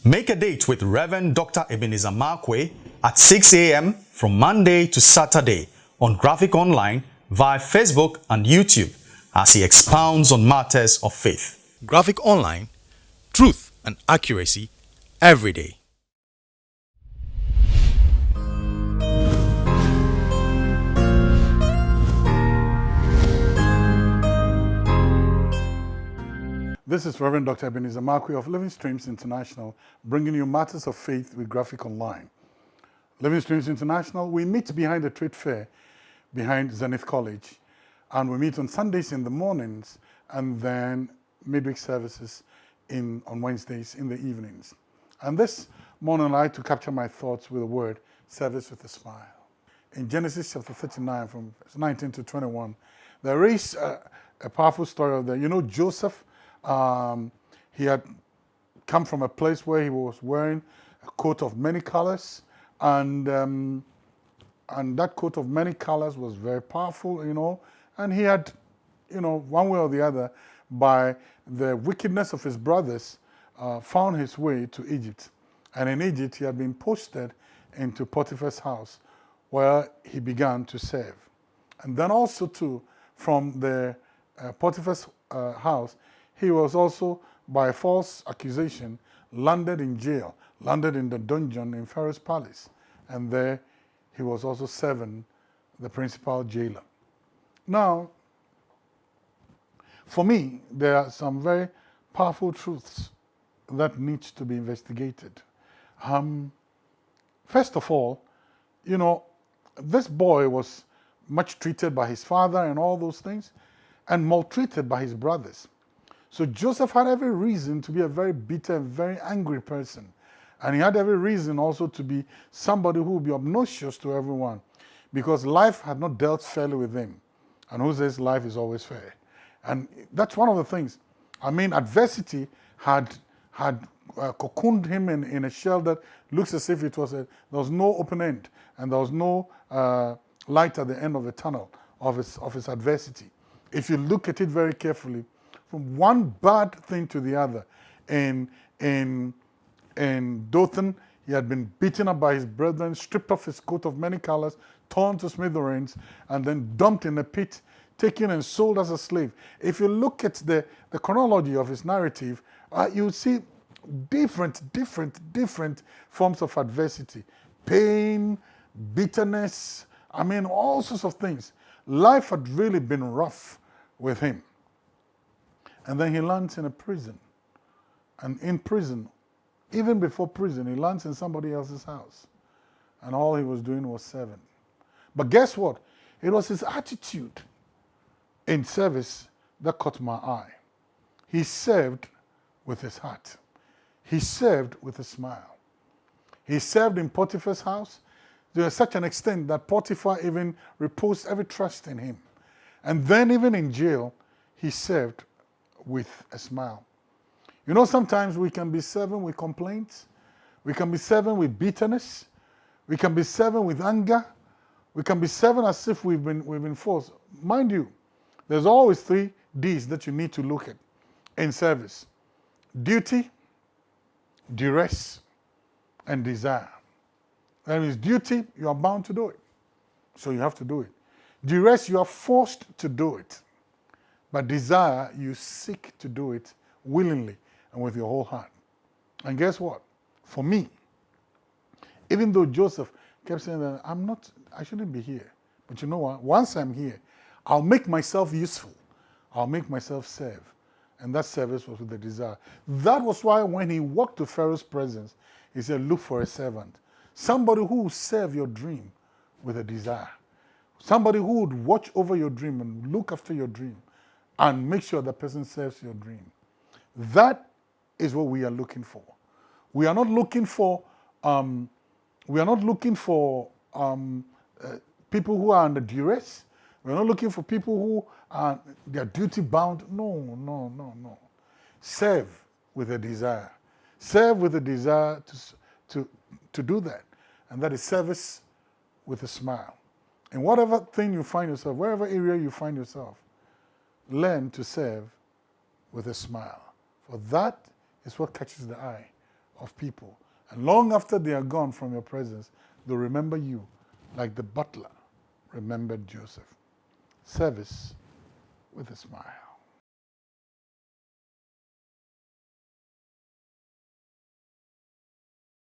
Make a date with Rev Dr Ebenezer Markwei at 6 a.m. from Monday to Saturday on Graphic Online via Facebook and YouTube as he expounds on matters of faith. Graphic Online, truth and accuracy every day. This is Rev Dr Ebenezer Markwei of Living Streams International, bringing you matters of faith with Graphic Online. Living Streams International, we meet behind the trade fair, behind Zenith College, and we meet on Sundays in the mornings, and then midweek services on Wednesdays in the evenings. And this morning, I like to capture my thoughts with the word, service with a smile. In Genesis chapter 39, from verse 19 to 21, there is a powerful story of that. You know, Joseph, he had come from a place where he was wearing a coat of many colors, and that coat of many colors was very powerful, you know, and he had, you know, one way or the other, by the wickedness of his brothers, found his way to Egypt. And in Egypt, he had been posted into Potiphar's house, where he began to serve. And then also, too, from the Potiphar's house, he was also, by false accusation, landed in jail, landed in the dungeon in Pharaoh's palace. And there he was also serving the principal jailer. Now, for me, there are some very powerful truths that need to be investigated. First of all, you know, this boy was much treated by his father and all those things, and maltreated by his brothers. So Joseph had every reason to be a very bitter, very angry person. And he had every reason also to be somebody who would be obnoxious to everyone, because life had not dealt fairly with him. And who says life is always fair? And that's one of the things. I mean, adversity had cocooned him in a shell that looks as if there was no open end, and there was no light at the end of the tunnel of his adversity. If you look at it very carefully, from one bad thing to the other. In Dothan, he had been beaten up by his brethren, stripped off his coat of many colors, torn to smithereens, and then dumped in a pit, taken and sold as a slave. If you look at the chronology of his narrative, you see different forms of adversity. Pain, bitterness, I mean, all sorts of things. Life had really been rough with him. And then he lands in a prison. And in prison, even before prison, he lands in somebody else's house. And all he was doing was serving. But guess what? It was his attitude in service that caught my eye. He served with his heart. He served with a smile. He served in Potiphar's house to such an extent that Potiphar even reposed every trust in him. And then even in jail, he served with a smile. You know, sometimes we can be serving with complaints. We can be serving with bitterness. We can be serving with anger. We can be serving as if we've been forced. Mind you, there's always 3 D's that you need to look at in service: duty, duress, and desire. That means duty, you are bound to do it. So you have to do it. Duress, you are forced to do it. But desire, you seek to do it willingly and with your whole heart. And guess what? For me, even though Joseph kept saying that I shouldn't be here. But you know what? Once I'm here, I'll make myself useful. I'll make myself serve. And that service was with the desire. That was why when he walked to Pharaoh's presence, he said, look for a servant. Somebody who will serve your dream with a desire. Somebody who would watch over your dream and look after your dream and make sure the person serves your dream. That is what we are looking for. We are not looking for people who are under duress. We're not looking for people who are duty bound. No. Serve with a desire. Serve with a desire to do that. And that is service with a smile. In whatever thing you find yourself, wherever area you find yourself, learn to serve with a smile. For that is what catches the eye of people. And long after they are gone from your presence, they'll remember you like the butler remembered Joseph. Service with a smile.